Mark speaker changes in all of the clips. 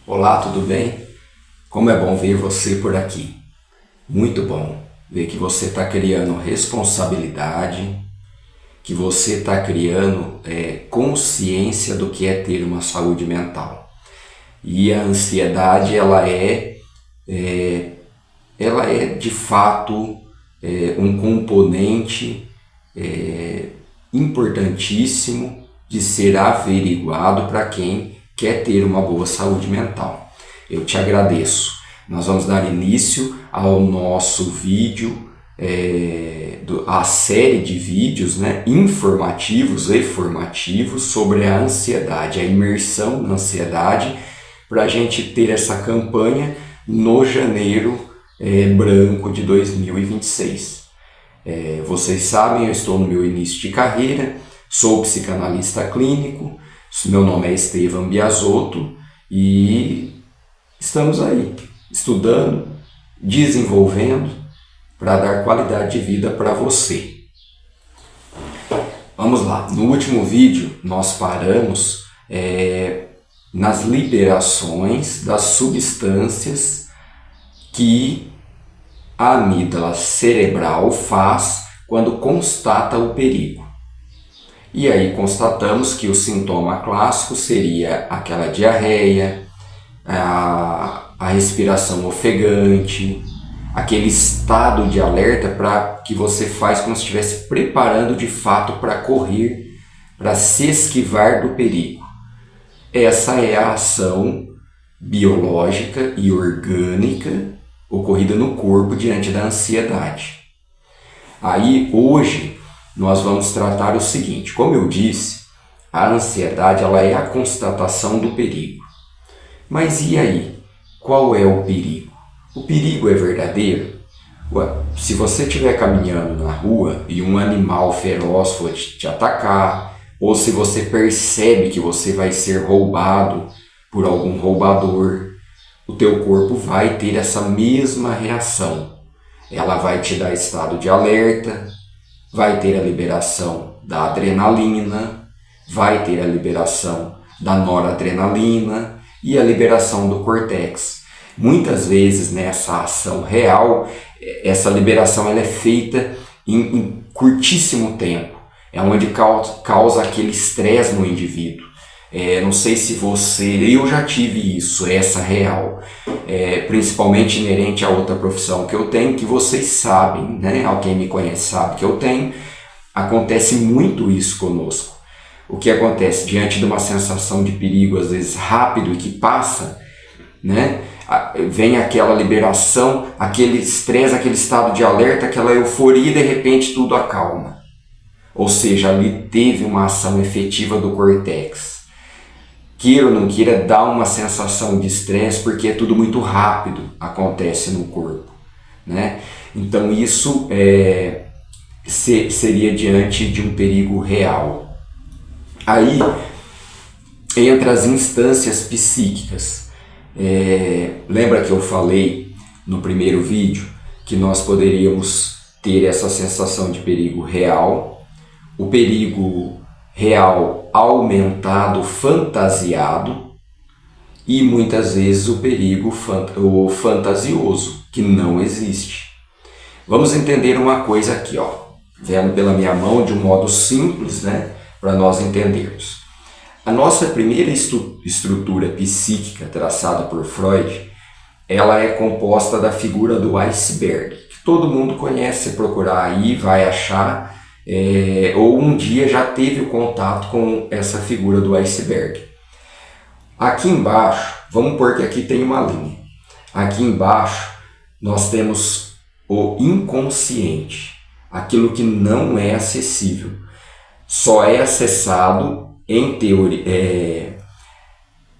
Speaker 1: Olá, tudo bem? Como é bom ver você por aqui. Muito bom ver que você está criando responsabilidade, que você está criando consciência do que é ter uma saúde mental. E a ansiedade, ela é de fato um componente importantíssimo de ser averiguado para quem quer ter uma boa saúde mental. Eu te agradeço. Nós vamos dar início ao nosso vídeo, a série de vídeos, informativos e formativos sobre a ansiedade, a imersão na ansiedade, para a gente ter essa campanha no janeiro branco de 2026. Vocês sabem, eu estou no meu início de carreira, sou psicanalista clínico, meu nome é Estevam Biasotto e estamos aí, estudando, desenvolvendo para dar qualidade de vida para você. Vamos lá, no último vídeo nós paramos nas liberações das substâncias que a amígdala cerebral faz quando constata o perigo. E aí constatamos que o sintoma clássico seria aquela diarreia, a respiração ofegante, aquele estado de alerta que você faz como se estivesse preparando de fato para correr, para se esquivar do perigo. Essa é a ação biológica e orgânica ocorrida no corpo diante da ansiedade. Aí hoje nós vamos tratar o seguinte: como eu disse, a ansiedade ela é a constatação do perigo. Mas e aí? Qual é o perigo? O perigo é verdadeiro? Se você estiver caminhando na rua e um animal feroz for te atacar, ou se você percebe que você vai ser roubado por algum roubador, o teu corpo vai ter essa mesma reação. Ela vai te dar estado de alerta, vai ter a liberação da adrenalina, vai ter a liberação da noradrenalina e a liberação do córtex. Muitas vezes nessa ação real, essa liberação ela é feita em curtíssimo tempo. É onde causa aquele estresse no indivíduo. Não sei se eu já tive isso, essa real, principalmente inerente a outra profissão que eu tenho, que vocês sabem, quem me conhece sabe que eu tenho, acontece muito isso conosco. O que acontece diante de uma sensação de perigo, às vezes rápido e que passa, vem aquela liberação, aquele estresse, aquele estado de alerta, aquela euforia e de repente tudo acalma. Ou seja, ali teve uma ação efetiva do córtex. Queira ou não queira, dá uma sensação de estresse porque é tudo muito rápido, acontece no corpo. Então isso seria diante de um perigo real. Aí entra as instâncias psíquicas. Lembra que eu falei no primeiro vídeo que nós poderíamos ter essa sensação de perigo real, o perigo real aumentado, fantasiado, e muitas vezes o perigo fantasioso, que não existe. Vamos entender uma coisa aqui, vendo pela minha mão de um modo simples, para nós entendermos. A nossa primeira estrutura psíquica traçada por Freud, ela é composta da figura do iceberg, que todo mundo conhece, se procurar aí vai achar, ou um dia já teve o contato com essa figura do iceberg. Aqui embaixo, vamos pôr que aqui tem uma linha. Aqui embaixo nós temos o inconsciente, aquilo que não é acessível. Só é acessado, em teoria,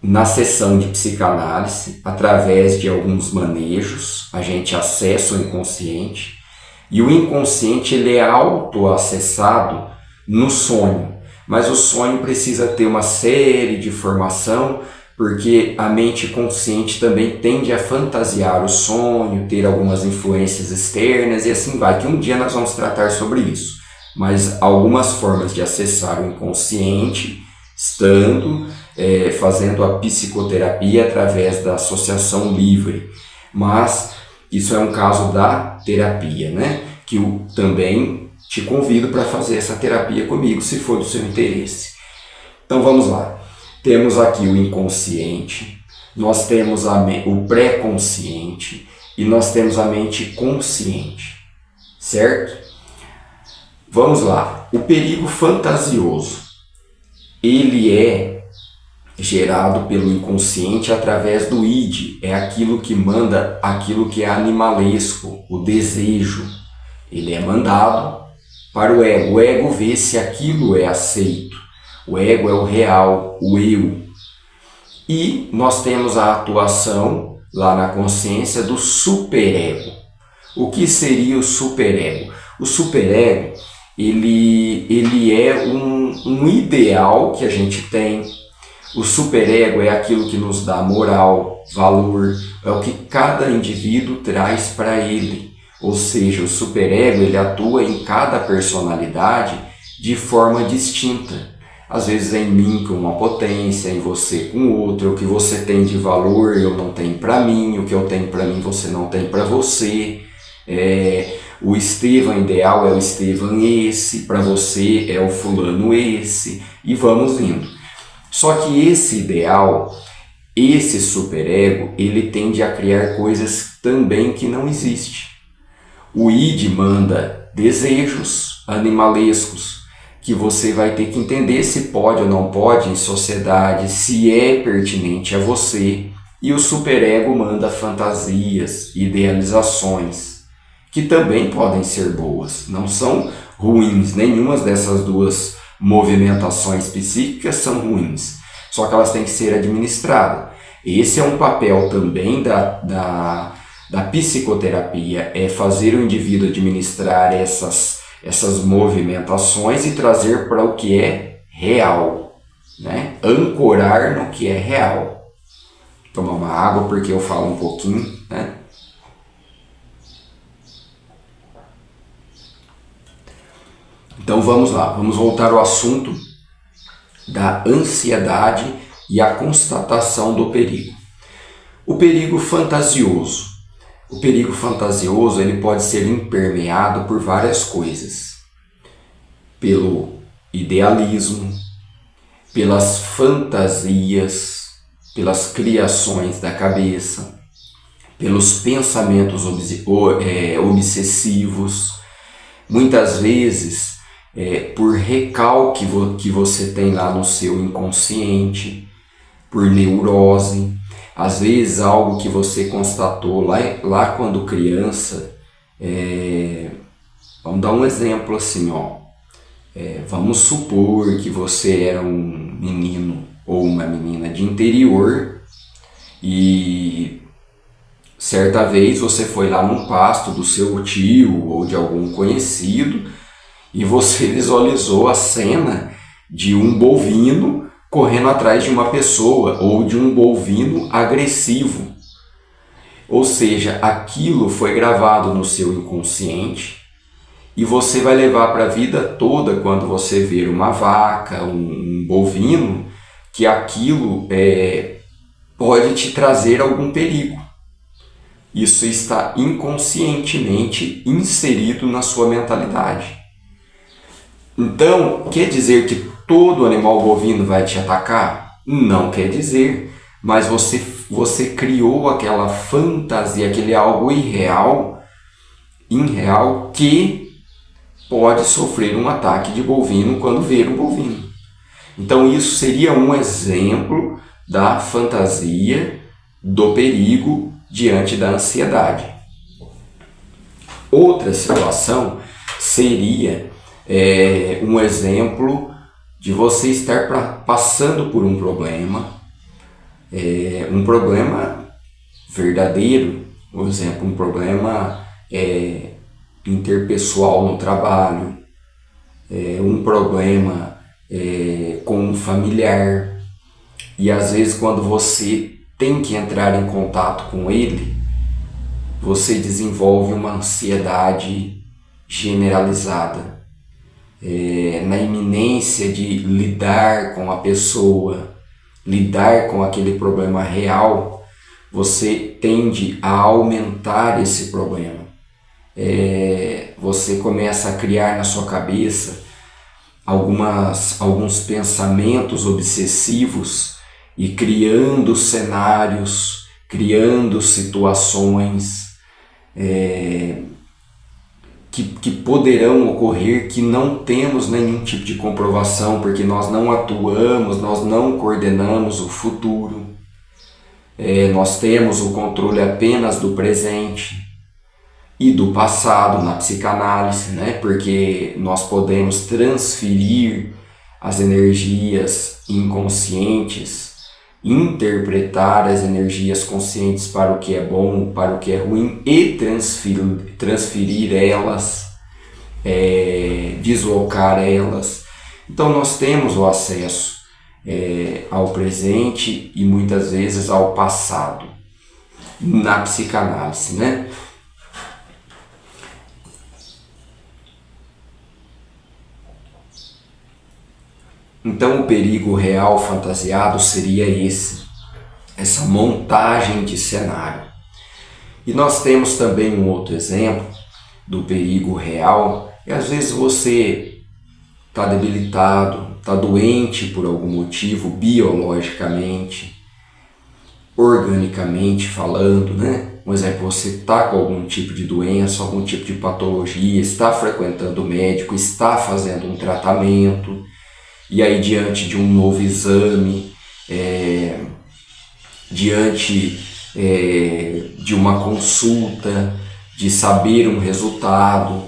Speaker 1: na sessão de psicanálise, através de alguns manejos, a gente acessa o inconsciente, e o inconsciente ele é autoacessado no sonho, mas o sonho precisa ter uma série de informação, porque a mente consciente também tende a fantasiar o sonho, ter algumas influências externas e assim vai, que um dia nós vamos tratar sobre isso. Mas algumas formas de acessar o inconsciente, estando fazendo a psicoterapia através da associação livre. Mas isso é um caso da terapia, né? Que eu também te convido para fazer essa terapia comigo, se for do seu interesse. Então vamos lá. Temos aqui o inconsciente, nós temos o pré-consciente e nós temos a mente consciente, certo? Vamos lá. O perigo fantasioso, ele é gerado pelo inconsciente através do id, é aquilo que manda aquilo que é animalesco, o desejo. Ele é mandado para o ego. O ego vê se aquilo é aceito. O ego é o real, o eu. E nós temos a atuação lá na consciência do superego. O que seria o superego? O superego, ele é um ideal que a gente tem. O superego é aquilo que nos dá moral, valor, é o que cada indivíduo traz para ele. Ou seja, o superego ele atua em cada personalidade de forma distinta. Às vezes em mim com uma potência, em você com outra, o que você tem de valor eu não tenho para mim, o que eu tenho para mim você não tem para você. O Estevão ideal é o Estevão esse, para você é o fulano esse, e vamos indo. Só que esse ideal, esse superego, ele tende a criar coisas também que não existem. O id manda desejos animalescos, que você vai ter que entender se pode ou não pode em sociedade, se é pertinente a você. E o superego manda fantasias, idealizações, que também podem ser boas, não são ruins. Nenhuma dessas duas movimentações psíquicas são ruins, só que elas têm que ser administradas. Esse é um papel também da psicoterapia, é fazer o indivíduo administrar essas movimentações e trazer para o que é real, né? Ancorar no que é real. Tomar uma água porque eu falo um pouquinho, né? Então vamos lá, vamos voltar ao assunto da ansiedade e a constatação do perigo. O perigo fantasioso. O perigo fantasioso ele pode ser impermeado por várias coisas. Pelo idealismo, pelas fantasias, pelas criações da cabeça, pelos pensamentos obsessivos, muitas vezes por recalque que você tem lá no seu inconsciente, por neurose, às vezes algo que você constatou lá quando criança. Vamos dar um exemplo assim, vamos supor que você era um menino ou uma menina de interior e certa vez você foi lá num pasto do seu tio ou de algum conhecido e você visualizou a cena de um bovino correndo atrás de uma pessoa ou de um bovino agressivo. Ou seja, aquilo foi gravado no seu inconsciente e você vai levar para a vida toda quando você ver uma vaca, um bovino, que aquilo pode te trazer algum perigo. Isso está inconscientemente inserido na sua mentalidade. Então, quer dizer que todo animal bovino vai te atacar? Não quer dizer, mas você criou aquela fantasia, aquele algo irreal que pode sofrer um ataque de bovino quando ver um bovino. Então isso seria um exemplo da fantasia, do perigo diante da ansiedade. Outra situação seria um exemplo de você estar passando por um problema verdadeiro, por exemplo, um problema interpessoal no trabalho, um problema com um familiar, e às vezes quando você tem que entrar em contato com ele, você desenvolve uma ansiedade generalizada, na iminência de lidar com a pessoa, lidar com aquele problema real, você tende a aumentar esse problema. Você começa a criar na sua cabeça alguns pensamentos obsessivos e criando cenários, criando situações que poderão ocorrer, que não temos nenhum tipo de comprovação, porque nós não atuamos, nós não coordenamos o futuro. Nós temos o controle apenas do presente e do passado na psicanálise, né? Porque nós podemos transferir as energias inconscientes, interpretar as energias conscientes para o que é bom, para o que é ruim e transferir elas, deslocar elas. Então nós temos o acesso ao presente e muitas vezes ao passado na psicanálise, né? Então o perigo real fantasiado seria essa montagem de cenário. E nós temos também um outro exemplo do perigo real, e às vezes você está debilitado, está doente por algum motivo, biologicamente, organicamente falando, né? Por exemplo, você está com algum tipo de doença, algum tipo de patologia, está frequentando o médico, está fazendo um tratamento, e aí diante de um novo exame, diante de uma consulta, de saber um resultado,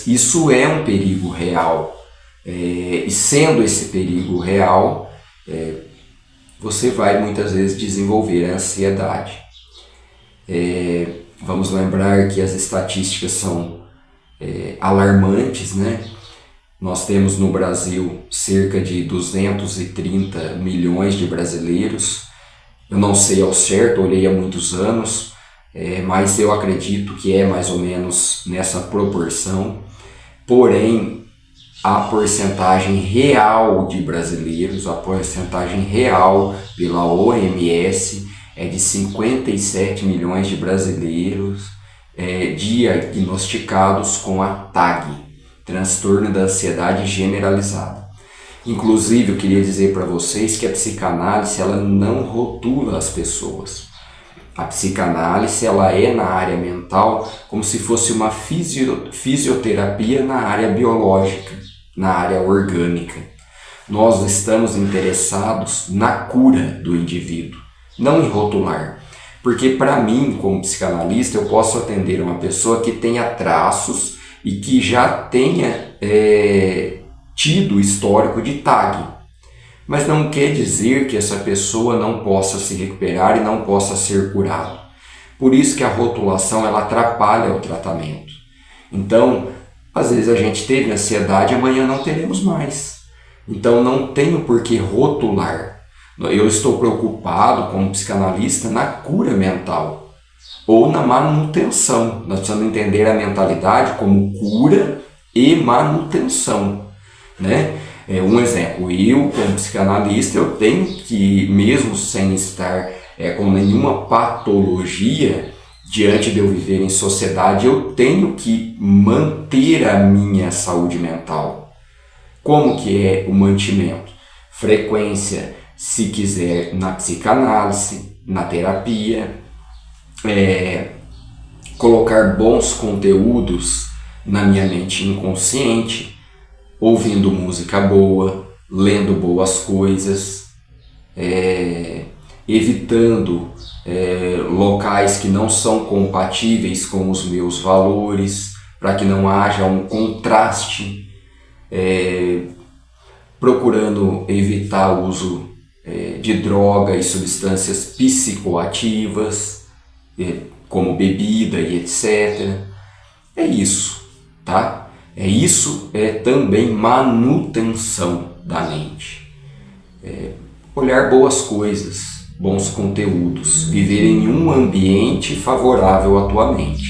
Speaker 1: isso é um perigo real. E sendo esse perigo real, você vai muitas vezes desenvolver a ansiedade. Vamos lembrar que as estatísticas são alarmantes, né? Nós temos no Brasil cerca de 230 milhões de brasileiros. Eu não sei ao certo, olhei há muitos anos, mas eu acredito que é mais ou menos nessa proporção. Porém, a porcentagem real de brasileiros, a porcentagem real pela OMS é de 57 milhões de brasileiros diagnosticados com a TAG, transtorno da ansiedade generalizada. Inclusive, eu queria dizer para vocês que a psicanálise ela não rotula as pessoas. A psicanálise ela é na área mental como se fosse uma fisioterapia na área biológica, na área orgânica. Nós estamos interessados na cura do indivíduo, não em rotular. Porque para mim, como psicanalista, eu posso atender uma pessoa que tenha traços e que já tenha tido histórico de TAG. Mas não quer dizer que essa pessoa não possa se recuperar e não possa ser curado. Por isso que a rotulação ela atrapalha o tratamento. Então, às vezes a gente teve ansiedade, amanhã não teremos mais. Então não tenho por que rotular. Eu estou preocupado como psicanalista na cura mental ou na manutenção. Nós precisamos entender a mentalidade como cura e manutenção, né? Um exemplo, eu como psicanalista, eu tenho que, mesmo sem estar com nenhuma patologia, diante de eu viver em sociedade, eu tenho que manter a minha saúde mental. Como que é o mantimento? Frequência, se quiser, na psicanálise, na terapia, colocar bons conteúdos na minha mente inconsciente, ouvindo música boa, lendo boas coisas, evitando locais que não são compatíveis com os meus valores, para que não haja um contraste, procurando evitar o uso de droga e substâncias psicoativas, como bebida e etc. É isso, tá? Isso é também manutenção da mente. Olhar boas coisas, bons conteúdos, viver em um ambiente favorável à tua mente.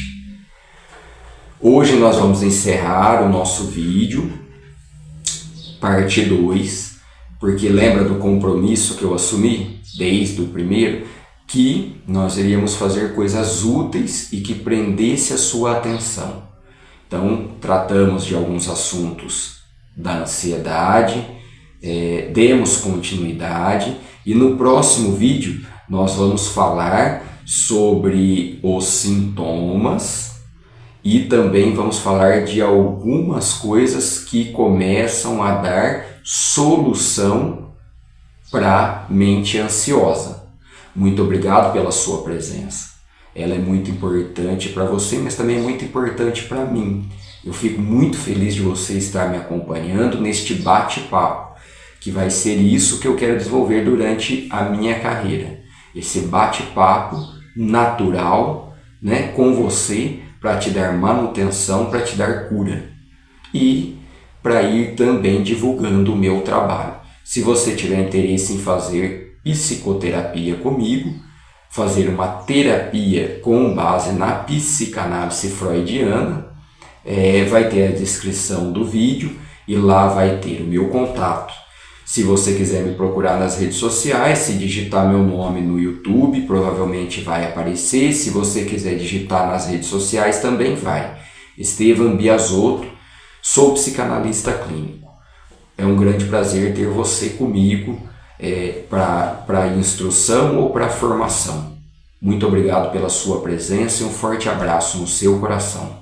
Speaker 1: Hoje nós vamos encerrar o nosso vídeo, parte 2, porque lembra do compromisso que eu assumi desde o primeiro, que nós iríamos fazer coisas úteis e que prendesse a sua atenção. Então, tratamos de alguns assuntos da ansiedade, demos continuidade, e no próximo vídeo nós vamos falar sobre os sintomas e também vamos falar de algumas coisas que começam a dar solução para a mente ansiosa. Muito obrigado pela sua presença. Ela é muito importante para você, mas também é muito importante para mim. Eu fico muito feliz de você estar me acompanhando neste bate-papo, que vai ser isso que eu quero desenvolver durante a minha carreira. Esse bate-papo natural, né, com você, para te dar manutenção, para te dar cura. E para ir também divulgando o meu trabalho. Se você tiver interesse em fazer psicoterapia comigo, fazer uma terapia com base na psicanálise freudiana, vai ter a descrição do vídeo e lá vai ter o meu contato. Se você quiser me procurar nas redes sociais, se digitar meu nome no YouTube, provavelmente vai aparecer. Se você quiser digitar nas redes sociais, também vai. Estevam Biasotto, sou psicanalista clínico. É um grande prazer ter você comigo para instrução ou para formação. Muito obrigado pela sua presença e um forte abraço no seu coração.